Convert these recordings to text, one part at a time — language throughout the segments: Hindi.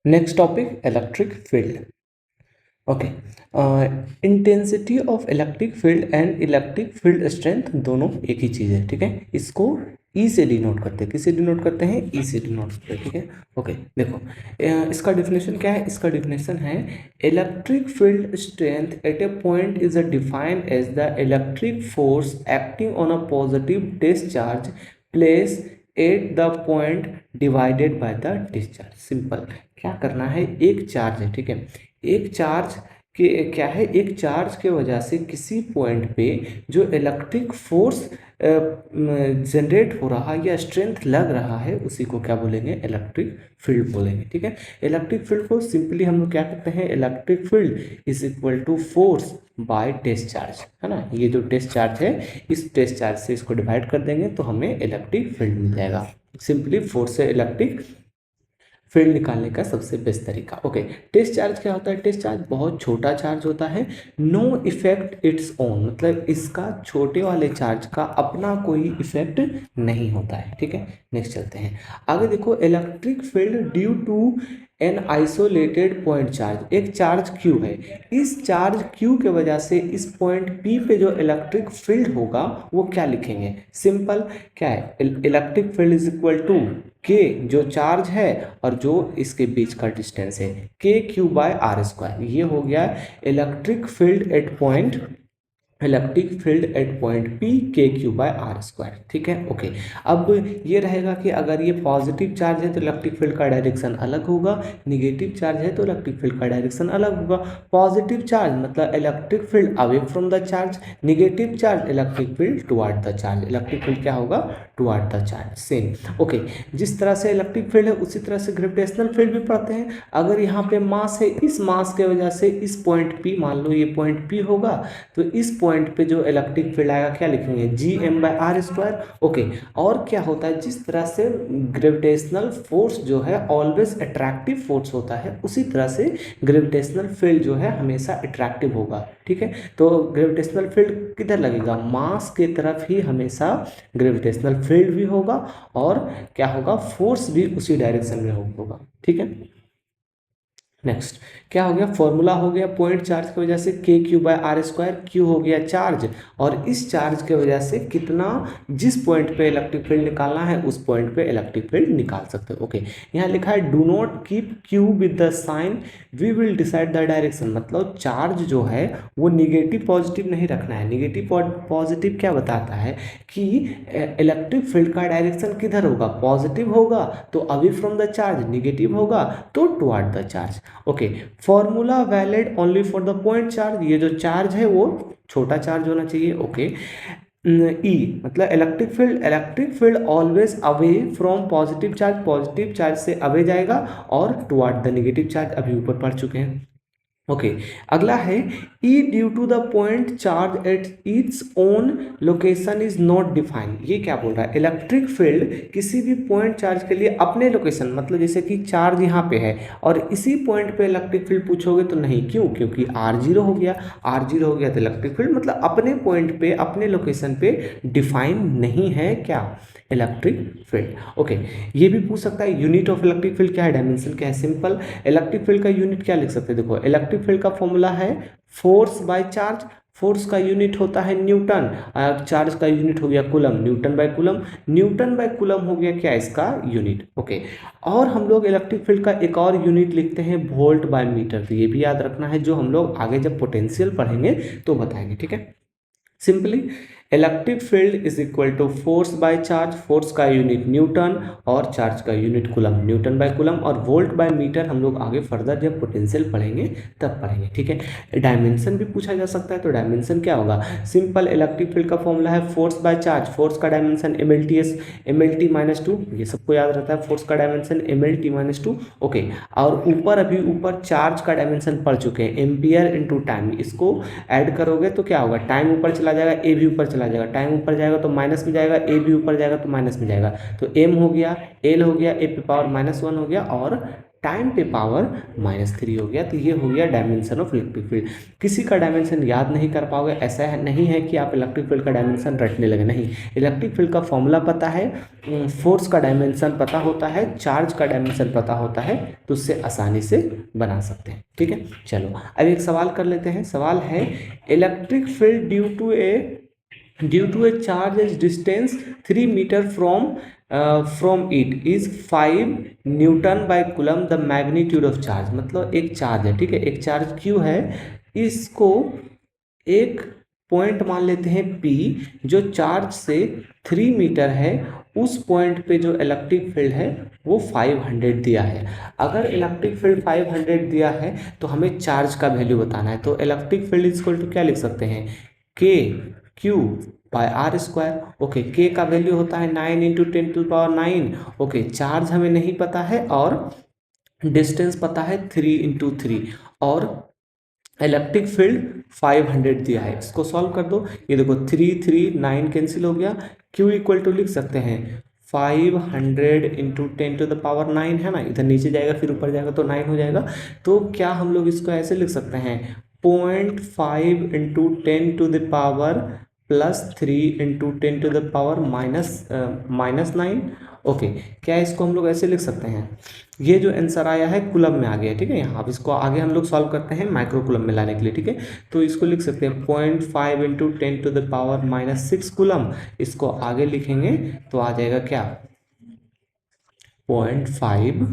Next topic electric field. Okay, intensity of electric field and electric field strength दोनों एक ही चीज़ है, ठीक है। इसको ई से डिनोट करते हैं, किससे डिनोट करते हैं, ई से डिनोट करते हैं, ठीक है। ओके देखो, इसका डिफिनेशन क्या है, इसका डिफिनेशन है electric field strength at a point is defined as the electric force acting on a positive discharge place at the point divided by the discharge. Simple, क्या करना है, एक चार्ज है, ठीक है, एक चार्ज के क्या है, एक चार्ज के वजह से किसी पॉइंट पे जो इलेक्ट्रिक फोर्स जनरेट हो रहा है या स्ट्रेंथ लग रहा है उसी को क्या बोलेंगे, इलेक्ट्रिक फील्ड बोलेंगे, ठीक है। इलेक्ट्रिक फील्ड को सिंपली हम लोग क्या कहते हैं, electric field is equal to force by test charge, है ना। ये जो टेस्ट चार्ज है, इस टेस्ट चार्ज से इसको डिवाइड कर देंगे तो हमें इलेक्ट्रिक फील्ड मिल जाएगा। सिंपली फोर्स से इलेक्ट्रिक फील्ड निकालने का सबसे बेस्ट तरीका। ओके, टेस्ट चार्ज क्या होता है, टेस्ट चार्ज बहुत छोटा चार्ज होता है, नो इफेक्ट इट्स ओन, मतलब इसका छोटे वाले चार्ज का अपना कोई इफेक्ट नहीं होता है, ठीक है। नेक्स्ट चलते हैं आगे, देखो electric field due to an isolated point charge, एक चार्ज Q है, इस चार्ज Q के वजह से इस पॉइंट P पे जो इलेक्ट्रिक फील्ड होगा वो क्या लिखेंगे, सिंपल क्या है, electric field is equal to K जो चार्ज है और जो इसके बीच का डिस्टेंस है KQ/R², ये हो गया electric field eight point, electric field eight point P KQ/R², ठीक है। ओके, अब ये रहेगा कि अगर ये पॉजिटिव चार्ज है तो इलेक्ट्रिक फील्ड का डायरेक्शन अलग होगा, निगेटिव चार्ज है तो इलेक्ट्रिक फील्ड का डायरेक्शन अलग होगा। पॉजिटिव चार्ज मतलब electric field away from the charge, negative charge electric field toward the charge, electric field क्या होगा, toward the charge, same. Okay, जिस तरह से इलेक्ट्रिक फील्ड है उसी तरह से ग्रेविटेशनल फील्ड भी पढ़ते हैं। अगर यहाँ पे मास है, इस मास के वजह से इस पॉइंट P, मान लो ये पॉइंट P होगा, तो इस पॉइंट पे जो इलेक्ट्रिक फील्ड आएगा क्या लिखेंगे, Gm/R²। ओके, और क्या होता है, जिस तरह से ग्रेविटेशनल फोर्स जो है ऑलवेज अट्रैक्टिव फोर्स होता है, उसी तरह से ग्रेविटेशनल फील्ड जो है हमेशा अट्रैक्टिव होगा, ठीक है। तो ग्रेविटेशनल फील्ड किधर लगेगा, मास के तरफ ही हमेशा ग्रेविटेशनल फील्ड भी होगा और क्या होगा, फोर्स भी उसी डायरेक्शन में होगा, ठीक है। नेक्स्ट क्या हो गया, फॉर्मूला हो गया पॉइंट चार्ज की वजह से KQ/R², Q हो गया चार्ज, और इस चार्ज के वजह से कितना, जिस पॉइंट पे इलेक्ट्रिक फील्ड निकालना है उस पॉइंट पे इलेक्ट्रिक फील्ड निकाल सकते हो। ओके, यहाँ लिखा है do not keep Q with the sign we will decide the direction, मतलब चार्ज जो है वो निगेटिव पॉजिटिव नहीं रखना है। निगेटिव पॉजिटिव क्या बताता है कि इलेक्ट्रिक फील्ड का डायरेक्शन किधर होगा, पॉजिटिव होगा तो away from the charge, negative होगा तो toward the charge. Okay, formula valid only for the point charge, ये जो चार्ज है वो छोटा चार्ज होना चाहिए। ओके, ई मतलब electric field always away from positive charge, positive charge से अवे जाएगा और टुवर्ड द नेगेटिव चार्ज, अभी ऊपर पढ़ चुके हैं। ओके, अगला है E due to the point charge at its own location is not defined, ये क्या बोल रहा है, इलेक्ट्रिक फील्ड किसी भी पॉइंट चार्ज के लिए अपने लोकेशन, मतलब जैसे कि चार्ज यहाँ पे है और इसी पॉइंट पे इलेक्ट्रिक फील्ड पूछोगे तो नहीं, क्यों, क्योंकि R0 हो गया, R0 हो गया तो इलेक्ट्रिक फील्ड मतलब अपने पॉइंट पे, अपने लोकेशन पे डिफाइन नहीं है क्या, इलेक्ट्रिक फील्ड। ओके, ये भी पूछ सकता है यूनिट ऑफ इलेक्ट्रिक फील्ड क्या है, डायमेंशन क्या है, सिंपल इलेक्ट्रिक फील्ड का यूनिट क्या लिख सकते हैं, देखो इलेक्ट्रिक फील्ड का फॉर्मूला है फोर्स बाय चार्ज, फोर्स का यूनिट होता है न्यूटन, चार्ज का यूनिट हो गया coulomb, newton by coulomb, newton by coulomb हो गया क्या, इसका यूनिट। ओके, और हम लोग इलेक्ट्रिक फील्ड का एक और यूनिट लिखते हैं वोल्ट बाय मीटर, तो ये भी याद रखना है, जो हम लोग आगे जब पोटेंशियल पढ़ेंगे तो बताएंगे, ठीक है। Simply electric field is equal to force by charge, force का यूनिट न्यूटन और चार्ज का unit coulomb, newton by coulomb, और वोल्ट बाय मीटर हम लोग आगे फर्दर जब पोटेंशियल पढ़ेंगे तब पढ़ेंगे, ठीक है। डायमेंशन भी पूछा जा सकता है, तो डायमेंशन क्या होगा, सिंपल इलेक्ट्रिक फील्ड का फॉर्मूला है फोर्स बाय चार्ज, फोर्स का डायमेंशन MLTS, MLT-2, ये सबको याद रहता है, फोर्स का डायमेंशन MLT-2। ओके, और ऊपर अभी ऊपर चार्ज का डायमेंशन पढ़ चुके हैं, एम्पियर इंटू टाइम, इसको ऐड करोगे तो क्या होगा, टाइम ऊपर चला जाएगा, ए भी ऊपर चला जाएगा, टाइम ऊपर जाएगा तो माइनस में जाएगा, ए भी ऊपर जाएगा तो माइनस में जाएगा, तो एम हो गया, एल हो गया, ए पे पावर -1 हो गया और टाइम पे पावर -3 हो गया। तो ये हो गया डायमेंशन ऑफ इलेक्ट्रिक फील्ड। किसी का डायमेंशन याद नहीं कर पाओगे, ऐसा है नहीं है कि आप इलेक्ट्रिक फील्ड का डायमेंशन रटने लगे, नहीं। इलेक्ट्रिक फील्ड का फॉर्मूला पता है, फोर्स का डायमेंशन पता होता है, चार्ज का डायमेंशन पता होता है, तो उससे आसानी से बना सकते हैं। ठीक है, चलो अब एक सवाल कर लेते हैं। सवाल है electric field due to a charge is distance 3 metre from it is 5 newton by coulomb the magnitude of charge. मतलब एक चार्ज है, ठीक है, एक चार्ज क्यू है, इसको एक पॉइंट मान लेते हैं P जो चार्ज से 3 मीटर है, उस पॉइंट पे जो इलेक्ट्रिक फील्ड है वो 500 दिया है। अगर इलेक्ट्रिक फील्ड 500 दिया है तो हमें चार्ज का वैल्यू बताना है। तो इलेक्ट्रिक फील्ड इक्वल टू क्या लिख सकते हैं, के Q by are square. Okay, K का वैल्यू होता है 9 इंटू 10⁹। ओके, चार्ज हमें नहीं पता है और डिस्टेंस पता है 3 इंटू 3 और इलेक्ट्रिक फील्ड 500 दिया है। इसको सॉल्व कर दो, ये देखो 3 3 9 कैंसिल हो गया। Q इक्वल टू लिख सकते हैं 500 इंटू 10⁹ है ना, इधर नीचे जाएगा फिर ऊपर जाएगा तो 9 हो जाएगा। तो क्या हम लोग इसको ऐसे लिख सकते हैं 0.5 इंटू 10⁻+3 इंटू 10⁻⁻9। ओके, क्या इसको हम लोग ऐसे लिख सकते हैं, ये जो आंसर आया है कुलम में आ गया, ठीक है। यहाँ अब इसको आगे हम लोग सॉल्व करते हैं माइक्रो कुलम में लाने के लिए, ठीक है। तो इसको लिख सकते हैं 0.5 इंटू 10⁻⁻6 कुलम। इसको आगे लिखेंगे तो आ जाएगा क्या 0.5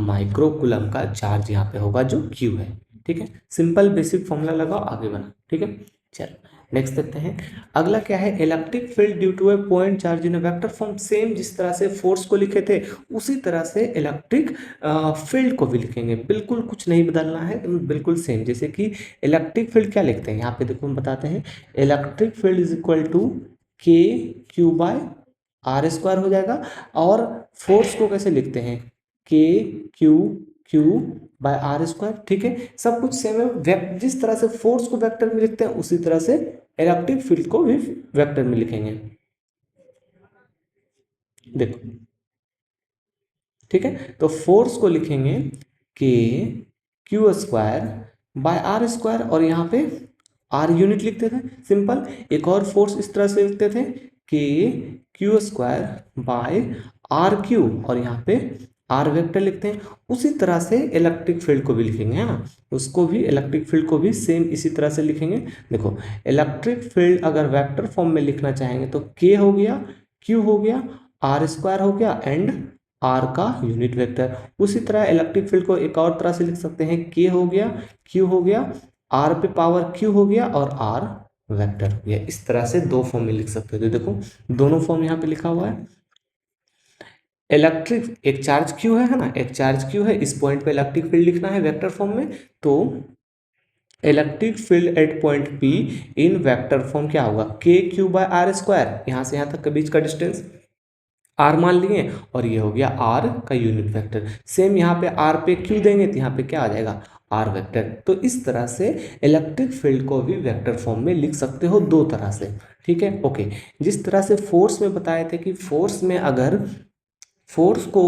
माइक्रो कुलम का चार्ज यहाँ पे होगा जो Q है, ठीक है। सिंपल बेसिक फॉर्मूला लगाओ, आगे बढ़ा, ठीक है। चलो नेक्स्ट देखते हैं। अगला क्या है, electric field due to a point charge in vector form. Same जिस तरह से फोर्स को लिखे थे उसी तरह से इलेक्ट्रिक फील्ड को भी लिखेंगे, बिल्कुल कुछ नहीं बदलना है, बिल्कुल सेम। जैसे कि इलेक्ट्रिक फील्ड क्या लिखते हैं, यहाँ पे देखो हम बताते हैं, electric field is equal to k Q by are square हो जाएगा। और फोर्स को कैसे लिखते हैं, के q q by are square, ठीक है। सब कुछ सेम है, जिस तरह से फोर्स को वेक्टर में लिखते हैं उसी तरह से इलेक्ट्रिक फील्ड को भी वेक्टर में लिखेंगे, देखो, ठीक है। तो फोर्स को लिखेंगे k q square by are square, और यहाँ पे आर यूनिट लिखते थे सिंपल। एक और फोर्स इस तरह से लिखते थे k q square by r q, और यहाँ पे आर वेक्टर लिखते हैं। उसी तरह से इलेक्ट्रिक फील्ड को भी लिखेंगे, है ना, उसको भी इलेक्ट्रिक फील्ड को भी सेम इसी तरह से लिखेंगे। देखो, इलेक्ट्रिक फील्ड अगर वेक्टर फॉर्म में लिखना चाहेंगे तो के हो गया, क्यू हो गया, आर स्क्वायर हो गया एंड आर का यूनिट वेक्टर। उसी तरह इलेक्ट्रिक फील्ड को एक और तरह से लिख सकते हैं, के हो गया, क्यू हो गया, आर पे पावर क्यू हो गया और आर वेक्टर हो गया। इस तरह से दो फॉर्म में लिख सकते हो। तो देखो दोनों फॉर्म यहाँ पे लिखा हुआ है। इलेक्ट्रिक एक चार्ज क्यू है ना, एक चार्ज क्यू है, इस पॉइंट पे इलेक्ट्रिक फील्ड लिखना है वेक्टर फॉर्म में। तो electric field eight point P in vector form क्या होगा, के क्यू बाय आर स्क्वायर, यहाँ से यहाँ तक के बीच का डिस्टेंस आर मान लिए, और ये हो गया आर का यूनिट वेक्टर। सेम यहाँ पे आर पे क्यू देंगे तो यहाँ पे क्या आ जाएगा आर वेक्टर। तो इस तरह से इलेक्ट्रिक फील्ड को भी वेक्टर फॉर्म में लिख सकते हो दो तरह से, ठीक है। ओके, जिस तरह से फोर्स में बताए थे कि फोर्स में अगर फोर्स को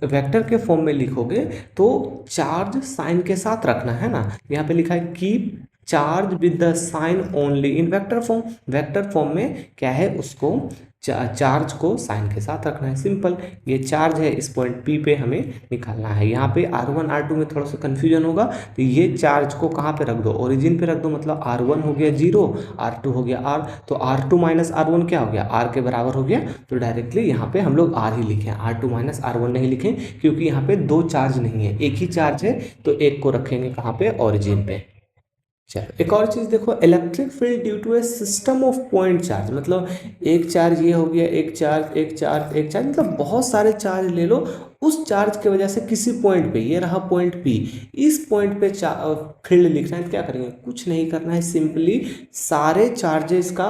वेक्टर के फॉर्म में लिखोगे तो चार्ज साइन के साथ रखना है ना। यहाँ पे लिखा है keep charge with the sign only in vector form. Vector form में क्या है, उसको चार्ज को साइन के साथ रखना है, सिंपल। ये चार्ज है, इस पॉइंट पी पे हमें निकालना है। यहाँ पे R1 R2 में थोड़ा सा कंफ्यूजन होगा, तो ये चार्ज को कहाँ पे रख दो, ओरिजिन पे रख दो। मतलब R1 हो गया 0, R2 हो गया R, तो R2 माइनस R1 क्या हो गया, R के बराबर हो गया। तो डायरेक्टली यहाँ पे हम लोग R ही लिखें, R2 माइनस R1 नहीं लिखें, क्योंकि यहाँ पे दो चार्ज नहीं है, एक ही चार्ज है। तो एक को रखेंगे कहाँ पे, ओरिजिन पे। चलो एक और चीज देखो, electric field due to a system of point charge. मतलब एक चार्ज ये हो गया, एक चार्ज एक चार्ज एक चार्ज, मतलब बहुत सारे चार्ज ले लो उस चार्ज की वजह से किसी पॉइंट पे, ये रहा पॉइंट पी, इस पॉइंट पे फील्ड लिखना है तो क्या करेंगे, कुछ नहीं करना है, सिंपली सारे चार्जेस का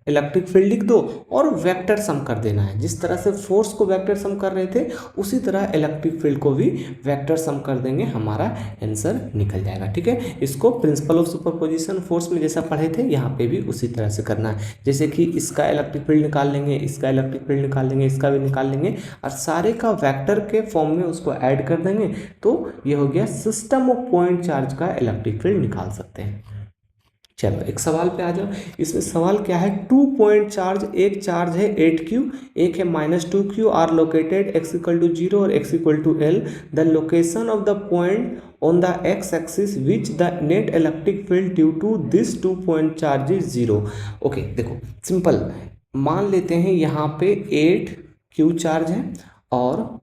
इलेक्ट्रिक फील्ड लिख दो और वेक्टर सम कर देना है। जिस तरह से फोर्स को वेक्टर सम कर रहे थे उसी तरह इलेक्ट्रिक फील्ड को भी वेक्टर सम कर देंगे, हमारा आंसर निकल जाएगा। ठीक है, इसको प्रिंसिपल ऑफ सुपरपोजिशन फोर्स में जैसा पढ़े थे यहाँ पे भी उसी तरह से करना है। जैसे कि इसका इलेक्ट्रिक फील्ड निकाल लेंगे, इसका इलेक्ट्रिक फील्ड निकाल लेंगे, इसका भी निकाल लेंगे और सारे का वेक्टर के फॉर्म में उसको ऐड कर देंगे, तो ये हो गया सिस्टम ऑफ पॉइंट चार्ज का इलेक्ट्रिक फील्ड निकाल सकते हैं। चलो एक सवाल पे आ जाओ। इसमें सवाल क्या है, 2 पॉइंट चार्ज, एक चार्ज है 8q, एक है -2q, आर लोकेटेड x = 0 और x = L। The location of the point on the x axis which the net electric field due to this 2 point charge is 0। Okay देखो सिंपल, मान लेते हैं यहाँ पे 8q चार्ज है और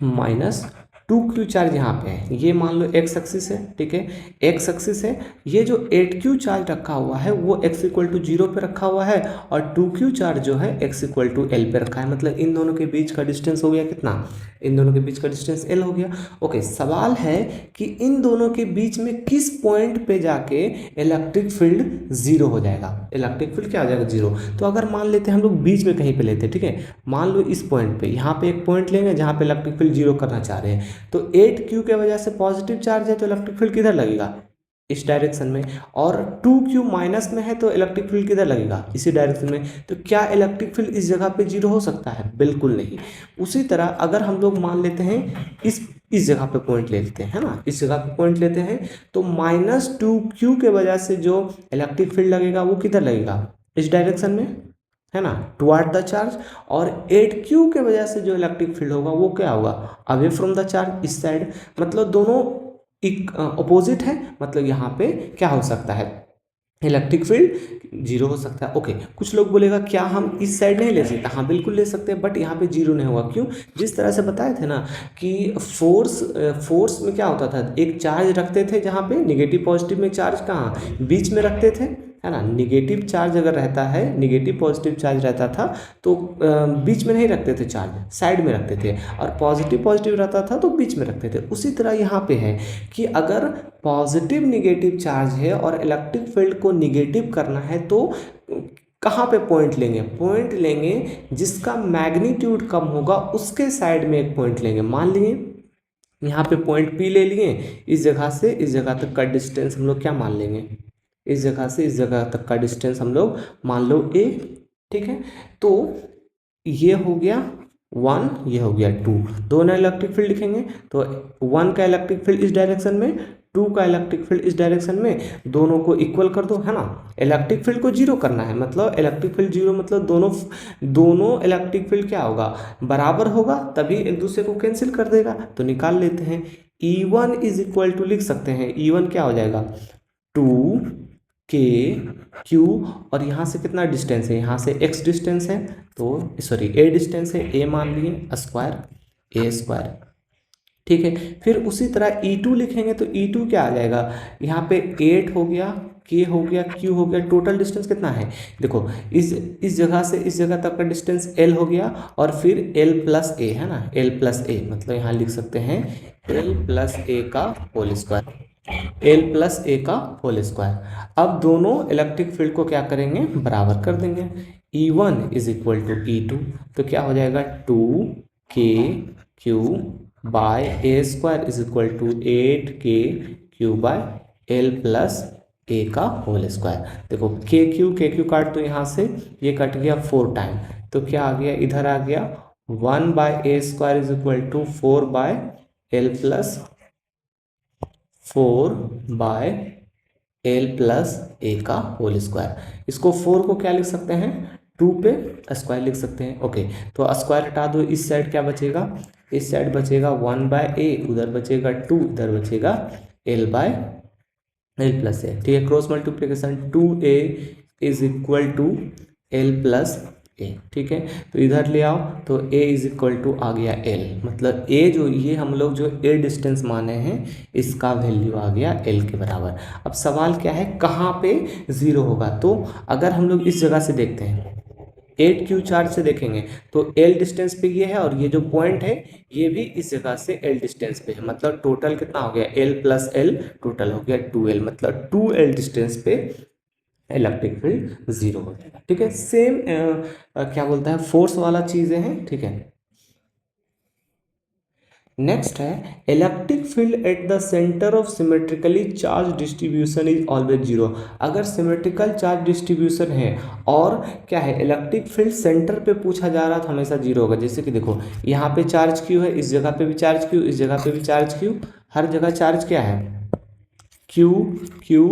-2q चार्ज यहाँ पे है, ये मान लो x एक्सिस है। ठीक है, x एक्सिस है, ये जो 8q चार्ज रखा हुआ है वो x = 0 पे रखा हुआ है और 2q चार्ज जो है x = L पे रखा है। मतलब इन दोनों के बीच का डिस्टेंस हो गया कितना, इन दोनों के बीच का डिस्टेंस L हो गया। ओके, सवाल है कि इन दोनों के बीच में किस पॉइंट पे जाके इलेक्ट्रिक फील्ड 0 हो जाएगा, इलेक्ट्रिक फील्ड क्या हो जाएगा 0। तो अगर मान लेते हैं हम लोग बीच में कहीं पे लेते हैं, ठीक है, मान लो इस पॉइंट पे, यहाँ पे एक पॉइंट लेंगे जहाँ पे इलेक्ट्रिक फील्ड 0 करना चाह रहे हैं, तो 8q के वजह से पॉजिटिव चार्ज है तो इलेक्ट्रिक फील्ड किधर लगेगा, इस डायरेक्शन में, और 2q माइनस में है तो इलेक्ट्रिक फील्ड किधर लगेगा, इसी डायरेक्शन में। तो क्या इलेक्ट्रिक फील्ड इस जगह पे 0 हो सकता है, बिल्कुल नहीं। उसी तरह अगर हम लोग मान लेते हैं इस जगह पे पॉइंट ले लेते हैं, है ना, इस जगह पे पॉइंट लेते हैं, तो -2q के वजह से जो इलेक्ट्रिक फील्ड लगेगा वो किधर लगेगा, इस डायरेक्शन में, है ना, टुवर्ड द चार्ज। और 8q के वजह से जो इलेक्ट्रिक फील्ड होगा वो क्या होगा, अवे फ्रॉम द चार्ज, इस साइड। मतलब दोनों अपोजिट है, मतलब यहाँ पे क्या हो सकता है, इलेक्ट्रिक फील्ड 0 हो सकता है। ओके, कुछ लोग बोलेगा क्या हम इस साइड नहीं ले सकते, हाँ बिल्कुल ले सकते हैं, बट यहाँ पे 0 नहीं होगा। क्यों, जिस तरह से बताए थे ना कि फोर्स में क्या होता था, एक चार्ज रखते थे जहाँ पे निगेटिव पॉजिटिव में चार्ज कहाँ बीच में रखते थे, है ना, निगेटिव चार्ज अगर रहता है, निगेटिव पॉजिटिव चार्ज रहता था तो बीच में नहीं रखते थे चार्ज, साइड में रखते थे, और पॉजिटिव रहता था तो बीच में रखते थे। उसी तरह यहाँ पे है कि अगर पॉजिटिव निगेटिव चार्ज है और इलेक्ट्रिक फील्ड को निगेटिव करना है तो कहाँ पे पॉइंट लेंगे, पॉइंट लेंगे जिसका मैग्नीट्यूड कम होगा उसके साइड में एक पॉइंट लेंगे। मान लिए यहाँ पे पॉइंट P ले लिए, इस जगह से इस जगह तक का डिस्टेंस हम लोग क्या मान लेंगे, इस जगह से इस जगह तक का डिस्टेंस हम लोग मान लो a। ठीक है, तो ये हो गया 1, ये हो गया 2, दोनों इलेक्ट्रिक फील्ड लिखेंगे तो 1 का इलेक्ट्रिक फील्ड इस डायरेक्शन में, 2 का इलेक्ट्रिक फील्ड इस डायरेक्शन में, दोनों को इक्वल कर दो, है ना। इलेक्ट्रिक फील्ड को 0 करना है, मतलब इलेक्ट्रिक फील्ड 0 मतलब दोनों इलेक्ट्रिक फील्ड क्या होगा, बराबर होगा, तभी एक दूसरे को कैंसिल कर देगा। तो निकाल लेते हैं, E1 = लिख सकते हैं, E1 क्या हो जाएगा 2kq, और यहाँ से कितना डिस्टेंस है, यहाँ से x डिस्टेंस है, तो सॉरी a डिस्टेंस है, a मान लिए स्क्वायर a²। ठीक है, फिर उसी तरह E2 लिखेंगे तो E2 क्या आ जाएगा, यहाँ पे 8 हो गया, k हो गया, q हो गया, टोटल डिस्टेंस कितना है, देखो इस जगह से इस जगह तक का डिस्टेंस l हो गया, और फिर l + a, है ना, l + a, मतलब यहाँ लिख सकते हैं l + a का होल स्क्वायर, l + a का होल स्क्वायर। अब दोनों इलेक्ट्रिक फील्ड को क्या करेंगे, बराबर कर देंगे। E1 = E2, तो क्या हो जाएगा 2kq by a² = 8kq by l + a का होल स्क्वायर। देखो kq काट, तो यहाँ से ये कट गया 4 टाइम, तो क्या आ गया, इधर आ गया 1/a² = 4/l + 4/l + a का होल स्क्वायर। इसको 4 को क्या लिख सकते हैं, 2 पे स्क्वायर लिख सकते हैं। ओके, तो स्क्वायर हटा दो, इस साइड क्या बचेगा, इस साइड बचेगा 1/a, उधर बचेगा 2, इधर बचेगा l/l + a। ठीक है, cross multiplication 2a = l + a। ठीक है, तो इधर ले आओ तो a = आ गया l, मतलब a जो ये हम लोग जो a डिस्टेंस माने हैं इसका वैल्यू आ गया l के बराबर। अब सवाल क्या है, कहाँ पे 0 होगा, तो अगर हम लोग इस जगह से देखते हैं, 8q चार्ज से देखेंगे तो l डिस्टेंस पे ये है और ये जो पॉइंट है ये भी इस जगह से l डिस्टेंस पे है, मतलब टोटल कितना हो गया l प्लस l, टोटल हो गया 2l, मतलब 2l डिस्टेंस पे इलेक्ट्रिक फील्ड जीरो हो जाएगा। ठीक है, सेम क्या बोलता है फोर्स वाला चीजें हैं। ठीक है, नेक्स्ट है electric field at the centre of symmetrically charge distribution is always zero. अगर सिमेट्रिकल चार्ज डिस्ट्रीब्यूशन है और क्या है इलेक्ट्रिक फील्ड सेंटर पे पूछा जा रहा तो हमेशा जीरो होगा। जैसे कि देखो यहाँ पे चार्ज क्यू है, इस जगह पे भी चार्ज क्यू, इस जगह पे भी चार्ज क्यू, हर जगह चार्ज क्या है क्यू क्यू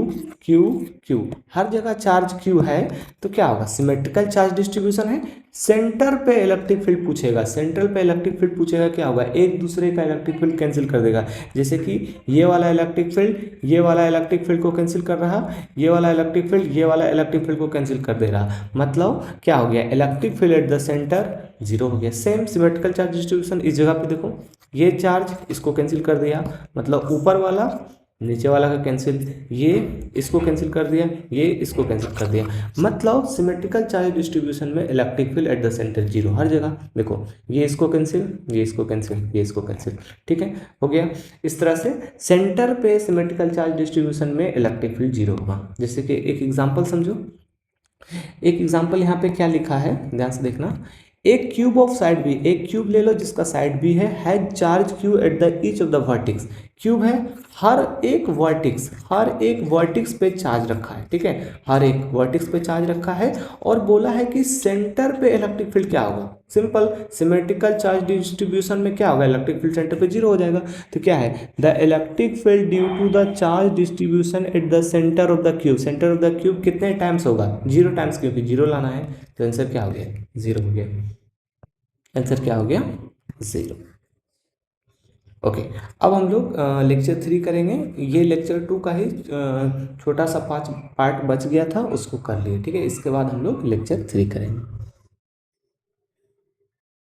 क्यू क्यू, हर जगह चार्ज क्यू है तो क्या होगा सिमेट्रिकल चार्ज डिस्ट्रीब्यूशन है। सेंटर पे इलेक्ट्रिक फील्ड पूछेगा, सेंट्रल पे इलेक्ट्रिक फील्ड पूछेगा, क्या होगा एक दूसरे का इलेक्ट्रिक फील्ड कैंसिल कर देगा। जैसे कि ये वाला इलेक्ट्रिक फील्ड ये वाला इलेक्ट्रिक फील्ड को कैंसिल कर रहा, ये वाला इलेक्ट्रिक फील्ड ये वाला इलेक्ट्रिक फील्ड को कैंसिल कर दे रहा, मतलब क्या हो गया electric field at the centre zero हो गया। सेम सिमेट्रिकल चार्ज डिस्ट्रीब्यूशन, इस जगह पे देखो ये चार्ज इसको कैंसिल कर दिया, मतलब ऊपर वाला नीचे वाला का कैंसिल, ये इसको कैंसिल कर दिया, ये इसको कैंसिल कर दिया, मतलब सिमेट्रिकल चार्ज डिस्ट्रीब्यूशन में electric field at the centre zero हर जगह। देखो ये इसको कैंसिल, ये इसको कैंसिल, ये इसको कैंसिल। ठीक है, हो गया। इस तरह से सेंटर पे सिमेट्रिकल चार्ज डिस्ट्रीब्यूशन में इलेक्ट्रिक फील्ड जीरो होगा। जैसे कि एक एग्जाम्पल समझो, एक एग्जाम्पल यहाँ पे क्या लिखा है ध्यान से देखना। एक क्यूब ऑफ साइड बी, एक क्यूब ले लो जिसका साइड बी है, has charge Q at the each of the vertices. Cube है, हर एक वर्टिक्स पे चार्ज रखा है। ठीक है, हर एक वर्टिक्स पे चार्ज रखा है और बोला है कि सेंटर पे इलेक्ट्रिक फील्ड क्या होगा। सिंपल, सिमेट्रिकल चार्ज डिस्ट्रीब्यूशन में क्या होगा इलेक्ट्रिक फील्ड सेंटर पे जीरो हो जाएगा। तो क्या है the electric field due to the charge distribution at the centre of the cube. Centre of the cube कितने टाइम्स होगा जीरो टाइम्स, क्योंकि जीरो लाना है तो आंसर क्या हो गया जीरो हो गया। आंसर क्या हो गया जीरो। ओके, अब हम लोग लेक्चर 3 करेंगे। ये लेक्चर 2 का ही छोटा सा 5 पार्ट बच गया था, उसको कर लिए। ठीक है, इसके बाद हम लोग लेक्चर 3 करेंगे।